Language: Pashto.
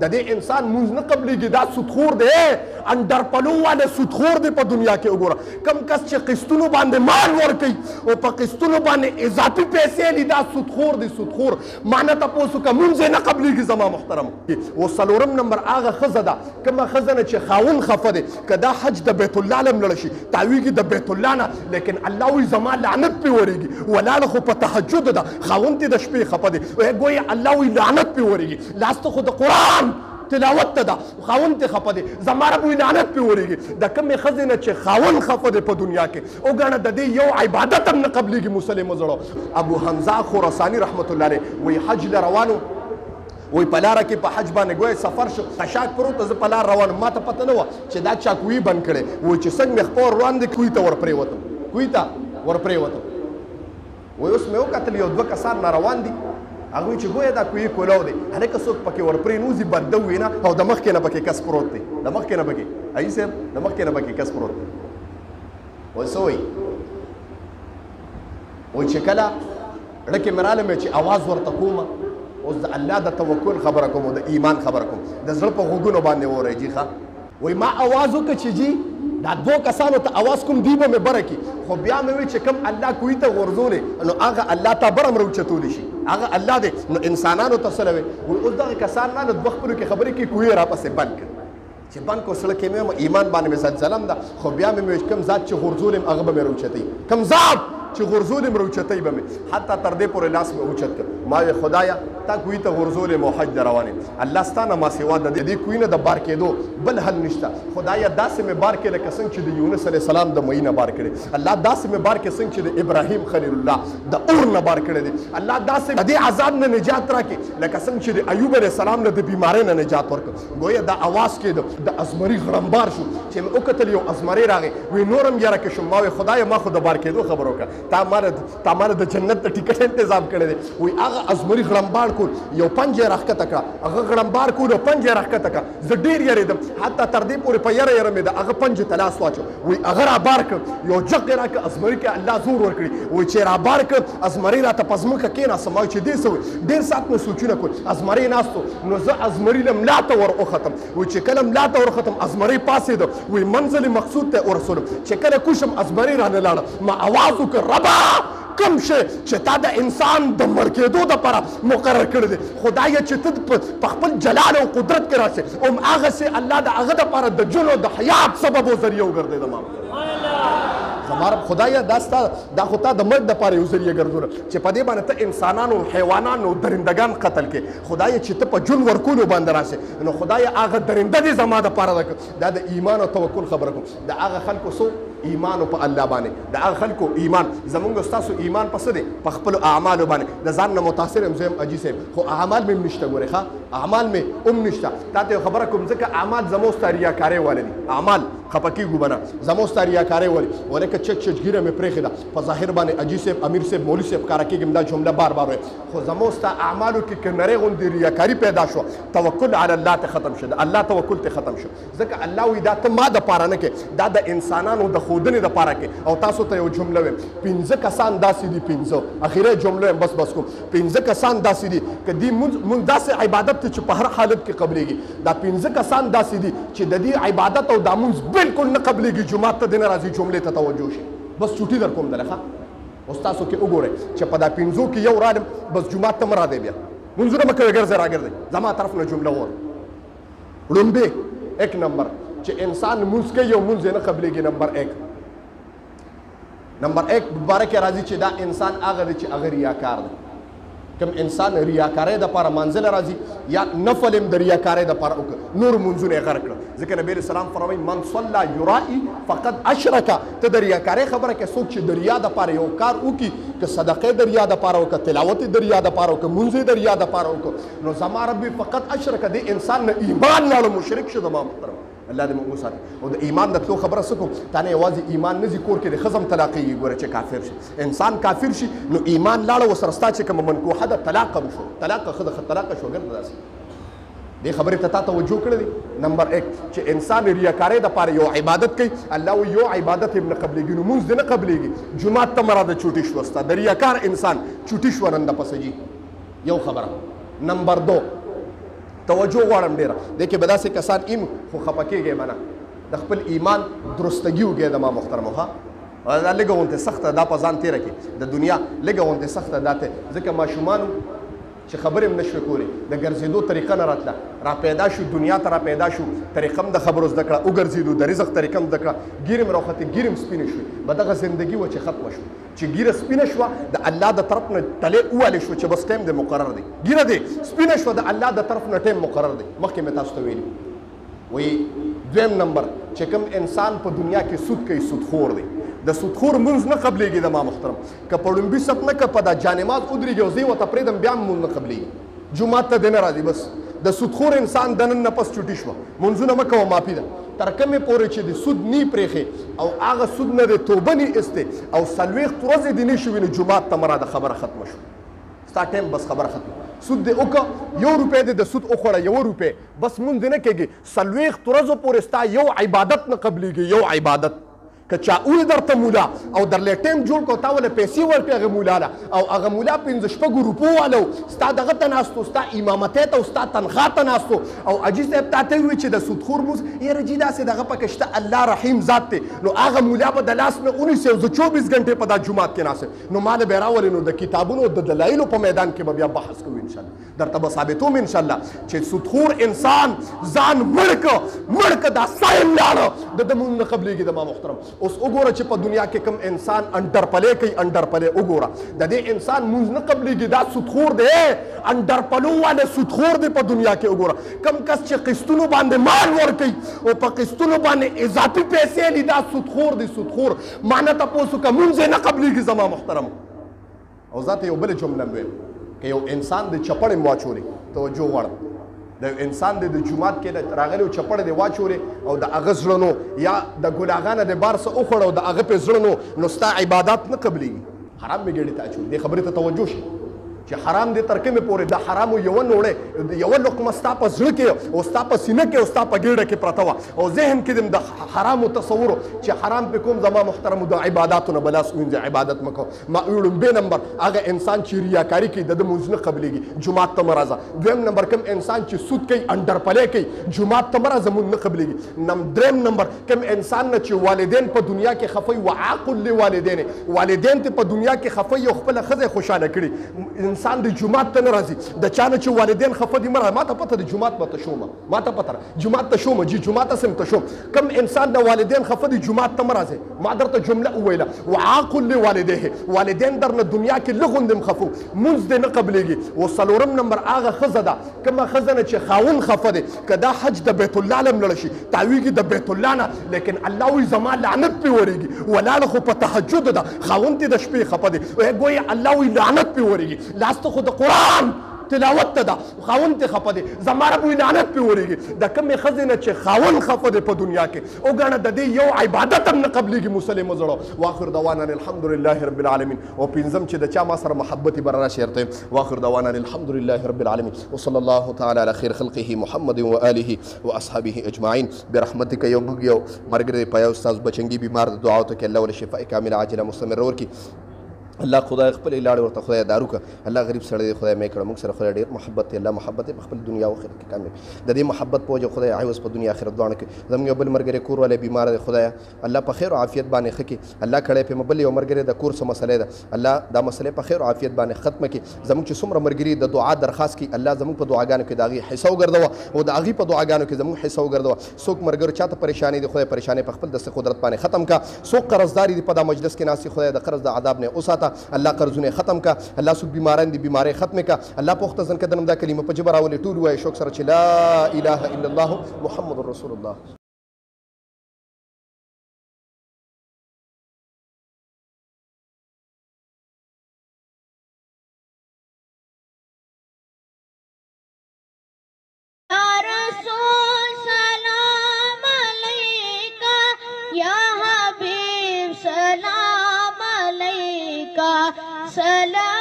د دې انسان مونږ نه قبلېږي دا سودخور دی انډرپلو والا سودخور دی په دنیا کې وګوره کم کس چې قسطونو باندې مال ورکوي او په قسطونو باندې اضافي پیسې لي دا سودخور دی سودخور ما نه تپوس وکړه مونځ یې نه قبلېږي زما محترم او څلورم نمبر هغه ښځه ده کومه ښځه نه چې خاوند خفه دی که دا حج د بیت الله لم لاړه شي تاویږي د بیت الله نه لیکن الله وایي زما لعنت پرې ورېږي ولاړه خو په تهجد ده خاوند یې د شپې خفه دی ګویا الله وایي لعنت پرې ورېږي لاسته خو د قرآن تلاوت ته ده خاوند ته خفه دی زما رب وایي لعنت پرې ورېږي د کومې ښځې نه چې خاوند خفه دی په دنیا کې وګڼه د دې یو عبادت هم نه قبلېږي مسلمو زړو ابو حمزه خراساني رحمت الله علیه وایي حج له روانو وی په لاره کې په حج باندې ګویا سفر شو خشاک پروت زه په لار روان ما ته پته نه وه چې دا چا کوی بند کړی وایي چې څنګه مې خپه ور روان دی کوی ته ور پرېوتم وایي اوس مې وکتل یو دوه کسان نه روان دي هغه وایي چې ګویا دا کوی کولاو دی هلکه څوک پکې ور پرېنوځي بنده وي نه او د مخکې نه پکې کس پروت دی د مخکې نه پکې ایي صاحب د مخکې نه پکې کس پروت دی وایي څه وایي چې کله ړکې مې راله مې چې اواز ورته کومه اوس د الله د توکل خبره کوم او د ایمان خبره کوم د زړه په غوږونو باندې وورئ جي ښه وایي ما اواز وکړه چې جي دا دوه کسانو ته اواز کوم دی به مې بره کړي خو بیا مې وایي چې کوم الله کوی ته غورځولې نو هغه الله ته بره هم راوچتولی شي هغه الله دی نو انسانانو ته څه وایي اوس دغه کسان نه نو دوه خپلو کې خبرې کوي کوی راپسې بند کړ چې بند کو سړه کې مې ایمان باندې مې زلزلم ده خو بیا مې وایي کوم ذات چې غورځول هغه به مې راوچتوي کوم ذات چې غورځول مې راوچتوي به مې حتی تر دې پورې لاس مې اوچت کړ ما وایي خدایه تا کوی ته غورځولې مو حج ته روان یم الله ستا نه ما سوا د دې کوی نه د بار کېدو بل حل نشته خدایه داسې مې بار کړې لکه څنګه چې د یونس علیه السلام د مۍ نه بار کړې الله داسې مې بار کړې څنګه چې د ابراهیم خلیل الله د اور نه بار کړی دی الله داسې د دې عذاب نه نجات راکړي لکه څنګه چې د ایوب علیه السلام نه د بیمارۍ نه نجات ورکړ ګویا دا اواز کېده د ازمري غړمبار شو چې مې وکتل یو ازمري راغی وی نورم یاره کې شم ما وایي خدایه ما خو د بار کېدو خبر وکړه تا ماره د جنت د ټیکټ انتظام کړی دی وایي هغه ازمري غړمبار کول یو پنج یې راښکته کړه هغه غړمبار کول او پنج یې راښکته کړه زه ډېر یېرېدم حتی تر دې پورې په یره یره مې د هغه پنج ته لاس واچو وایي هغه رابار کړ یو جق یې راکړه ازمري کې الله زور ورکړي وایي چې رابار کړ ازمري راته په ځمکه کېناسته ما چې دې څه وایي ډېر ساعت مې سوچونه کول ازمري ناستو نو زه ازمري له ملا ته ور وختم وایي چې کله ملا ته ورختم ازمري پاسېده وایي منزل مقصود ته ورسولم چې کله کوشم ازمري رانه لاړه ما اواز وکړ ربه کم شی چې تا د انسان د مړ کېدو دپاره مقرر کړی دی خدایه چې ته په خپل جلال او قدرت کې راشې هماغسې الله د هغه دپاره د ژوند او د حیات سبب او ذریعه وګرځېده ما خدایه دا خو تا د مرګ دپاره یو ذریعه ګرځوله چې په دې باندې ته انسانانو حیوانان او درندګان قتل کې خدایه چې ته په ژوند ورکولو باندې راشې نو خدایه هغه درنده دې زما دپاره دا د ایمان او توکل خبره کوم د هغه خلکو څو ایمان په الله باندې د هغه خلکو ایمان زمونږ ستاسو ایمان په څه دی په خپلو اعمالو باندې د ځان نه متاثر یم زه یم اجي صاحب خو اعمال مې هم نشته ګورې ښه اعمال مې هم نشته تا ته یو خبره کوم ځکه اعمال زموږ ستا ریاکارۍ واله دي اعمال خفه کېږو به نه زموږ ستا ریاکارۍ ولې ولکه چچ ګیره مې پرېښې ده په ظاهر باندې اجي صاحب امیر صاحب مولوي صاحب ښکاره کېږم دا جمله بار بار وایم خو زموږ ستا اعمالو کې که نرۍ غوندې ریاکاري پیدا شوه توکل علی الله ته ختم شو د الله توکل ته ختم شو ځکه الله وایي دا ته ما دپاره نه کې دا د انسانانو د ښودنې دپاره کې او تاسو ته یو جمله ویم پنځه کسان داسې دي پنځه اخیری جمله یم بس کوم پنځه کسان داسې دي که دې مونږ داسې عبادت دی چې په هر حالت کې قبلېږي دا پنځه کسان داسې دي چې د دې عبادت او دا مونځ بالکل نه قبلېږي جومات ته دې نه راځي جملې ته توجه شي بس چوټي در کوم دله ښه اوس تاسو کې وګورئ چې په دا پنځو کې یو رالم بس جومات ته مه راځئ بیا مونځونه مه کوئ ګرځئ راګرځئ زما طرف نه جمله ووایه لومبې ایک نمبر چې انسان مونځ کوي او مونځ یې نه قبلېږي نمبر ایک باره کې راځي چې دا انسان هغه دی چې هغه ریاکار دی کوم انسان ریاکارۍ دپاره مانځله راځي یا نفل هم د ریاکارۍ دپاره وکړه نور مونځونه یې غر کړه ځکه نبي علیه السلام فرمایي من صلی یرائي فقد اشرکه ته د ریاکارۍ خبره کې څوک چې د ریا دپاره یو کار وکړي که صدقې د ریا دپاره وکړه تلاوت د ریا دپاره وکړه مونځ د ریا دپاره وکړه نو زما ربي فقط اشرکه دې انسان نه ایمان لاړه مشرک شو زما محترم الله دې موږ وساتي او د ایمان د تلو خبره څه کوم تا نه یوازې ایمان نه ځي کور کې د ښځه هم طلاقېږي ګوره چې کافر شي انسان کافر شي نو ایمان لاړه ورسره ستا چې کومه منکوحه ده طلاق هم شو طلاقه ښه ده طلاقه شو ګرده داسې دې خبرې ته تا توجه کړی دی نمبر ایک چې انسان ریاکارۍ دپاره یو عبادت کوي الله وایي یو عبادت یې نه قبلېږي نو مونځ دې نه قبلېږي جومات ته مه راځه چوټي شوه ستا د ریاکار انسان چوټي شوه نن دپسې جي یو خبره نمبر دو توجه غواړم ډېره دې کې به داسې کسان ایم خو خفه کېږئ به نه د خپل ایمان درستګي وکړئ د ما محترمو ښه دا لږه غونتې سخته دا په ځان تېره کړي د دنیا لږه غونتې سخته دا ته ځکه ماشومانو چې خبرې هم نشوې کولی د ګرځېدو طریقه نه راتله را پیدا شو دنیا ته را پیدا شو طریقه هم د خبرو زده کړه وګرځېدو د رزق طریقه هم زده کړه ګیرې هم راوختې ګیرې هم سپینې شوې به دغه زندګي وه چې ختمه شوه چې ګیره سپینه شوه د الله د طرف نه تلې ووالې شو چې بس ټایم دی مقرر دی ګیره دی سپینه شوه د الله د طرف نه ټایم مقرر دی مخکې مې تاسو ته ویلي وایي دویم نمبر چې کوم انسان په دنیا کې سود کوي سودخور دی د سودخور منځ نه قبلېږي د ما محترم که په ړومبي صف نه که په دا جانماز ودرېږي او زه یې ورته پرېږدم بیا هم مونځ نه قبلېږي جومات ته دی نه راځي بس د سودخور انسان د نن نه پس چوټي شوه منځونه مه کوه معافي ده تر کومې پورې چې د سود نی پرېښې او هغه سود نه د توبه نی ایستې او 40 ورځې دې نه شوي نو جومات ته مه راده خبره ختمه شوه ستا ټایم بس خبره ختمه سود دې وکړه 1 روپۍ دې د سود وخوړه 1 روپۍ بس مونځ دې نه کېږي 40 ورځو پورې ستا یو عبادت نه قبلېږي یو عبادت که چا اول درته مولا او درلی ټایم جوړ کړو تا ولې پیسې ورکړې هغه مولا له او هغه مولا 15 روپو والو ستا دغه ته ناست و ستا امامتۍ ته او ستا تنخوا ته ناست و او حاجي صاحب تا ته ووایي چې د سودخور مونځ یاره جي داسې دغه پکې شته الله رحیم ذات دی نو هغه مولا به د لاس نه ونیسي او زه 24 غنټې په دا جومات کې ناست نو ما له به یې راولې نو د کتابونو د دلایلو په میدان کې به بیا بحث کوو انشاءالله درته به ثابتوم انشاءالله چې سودخور انسان ځان مړ که دا سایم لاړه د ده مونځ نه قبلېږي د ما محترم اوس وګوره چې په دنیا کې کوم انسان انډرپلې کوي انډرپلې وګوره د دې انسان مونځ نه قبلېږي دا سودخور دی انډرپلو والا سودخور دی په دنیا کې وګوره کم کس چې قسطونو باندې مال ورکوي او په قسطونو باندې اضافي پیسې لي دا سودخور دی سودخور ما نه تپوس وکړه مونځ یې نه قبلېږي زما محترم او ذاته یو بلې جمله ویل که یو انسان د چپړې م واچولې توجه غواړم د انسان د جومات کې راغلی او چپړې دې واچولې او د هغه زړه نو یا د ګناهګانه د بار څه وخوړه او د هغه پې زړه نو ستا عبادات نه قبلېږي حرام مې ګېډې ته اچولي دې خبرې ته توجه شي چې حرام دې تر کومې پورې د حرامو یوه نوړې یوه لقمه ستا په زړه کې او ستا په سینه کې او ستا په ګېډه کې پرته وه او ذهن کې دې د حرامو تصور چې حرام پې کوم زما محترمو د عباداتو نه به لاس ووینځي عبادت مه کوه ما لومبی نمبر هغه انسان چې ریاکاري کوي د ده مونځ نه قبلېږي جومات ته مه راځه دویم نمبر کوم انسان چې سود کوي انډرپلی کوي جومات ته مه راځه مونځ نه قبلېږي دریم نمبر کوم انسان نه چې والدین په دنیا کې خفه وي وعاقل لوالدین والدین ته په دنیا کې خفه وي او خپله ښځه یې خوشحاله کړي انسان د جومات ته نه راځي د چا نه چې والدین خفه دي مه راځه ما ته پته د جومات به ته شومه ما ته پته جومات ته شومه جي جومات هسې ته شوم کم انسان د والدین خفه دي جومات ته مه راځئ ما درته جمله وویله وعاقل لوالدیه والدین در نه دنیا کې لږ غوندې خفو مونځ دې نه قبلېږي و څلورم نمبر هغه ښځه ده کومه ښځه نه چې خاوند خفه دی که دا حج د بیت الله له هم لاړه شي تاویږي د بیت الله نه لیکن الله وایي زما لعنت پرې ورېږي ولاړه خو په تهجد ده خاوند دې د شپې خفه دی ګویا الله وایي لعنت پرې ورېږي لاسته خو د قرآن تلاوت ته ده خاوند ته خفه دی زما رب وایي لعنت پرې ورېږي د کومې ښځې نه چې خاوند خفه دی په دنیا کې وګڼه د دې یو عبادت هم نه قبلېږي مسلمو زړه واخر دوانا الحمدلله رب العالمین او پنځم چې د چا ما سره محبت یې به را شیر ته واخر دوانا الحمدلله رب العالمین وصلی الله تعالی علی خیر خلقه محمد و آله و اصحابه اجمعین برحمتک یو موږ یو ملګری په یو استاذ بچنګي بیمار د دعاو ته کې الله ولې شفا کامله عاجله مستمره ورکړي الله خدای خپل لاړ ورته خدای دارو که الله غریب سړی دی خدای مې کړه موږ سره خدای ډېر محبت دی الله محبت یې په خپل دنیا او آخرت کې کامل د دې محبت په وجه خدای عوض په دنیا آخرت دواړه کې زموږ یو بل ملګری کور والی بیمار دی خدای الله په خیر او عافیت باندې ښه کړي الله کړی پې بل یو ملګری د کور څه مسئله ده الله دا مسئله په خیر او عافیت باندې ختمه کړي زموږ چې څومره ملګري د دعا درخواست کړي الله زموږ په دعاګانو کې د هغې حصه وګرځوه او د هغې په دعاګانو کې زموږ حصه وګرځوه څوک ملګرو چاته پریشاني دي خدای پریشاني په خپل دست قدرت باندې ختم کا څوک قرضداري دي په دا مجلس کې ناست خدای د قرض د عذاب نه وساته الله قرضونه ختم کا الله څوک بیماران دي بیمارۍ ختم کا الله پوخته ځن کدنم دا کلمه په جبه راولې ټول وایي شوق سره چې لا اله الا الله محمد رسول الله سلام